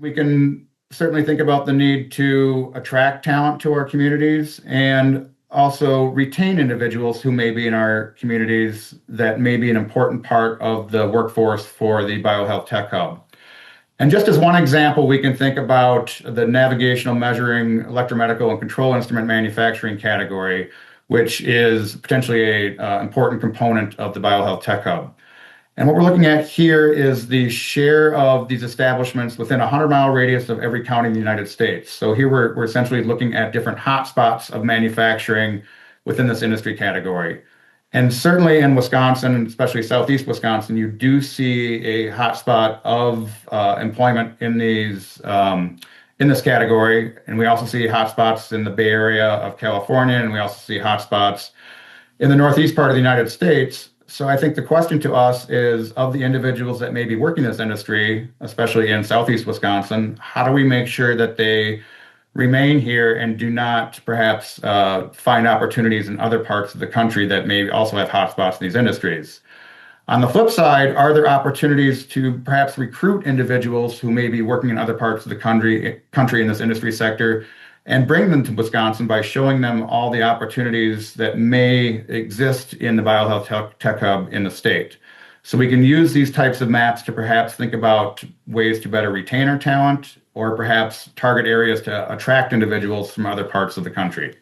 We can certainly think about the need to attract talent to our communities and also retain individuals who may be in our communities that may be an important part of the workforce for the Biohealth Tech Hub. And just as one example, we can think about the navigational measuring, electromedical, and control instrument manufacturing category, which is potentially a important component of the Biohealth Tech Hub. And what we're looking at here is the share of these establishments within a 100-mile radius of every county in the United States. So here we're essentially looking at different hotspots of manufacturing within this industry category. And certainly in Wisconsin, especially southeast Wisconsin, you do see a hotspot of employment in this category. And we also see hotspots in the Bay Area of California, and we also see hotspots in the northeast part of the United States. So I think the question to us is, of the individuals that may be working in this industry, especially in southeast Wisconsin, how do we make sure that they remain here and do not perhaps find opportunities in other parts of the country that may also have hotspots in these industries? On the flip side, are there opportunities to perhaps recruit individuals who may be working in other parts of the country in this industry sector and bring them to Wisconsin by showing them all the opportunities that may exist in the Biohealth Tech Hub in the state? So we can use these types of maps to perhaps think about ways to better retain our talent or perhaps target areas to attract individuals from other parts of the country.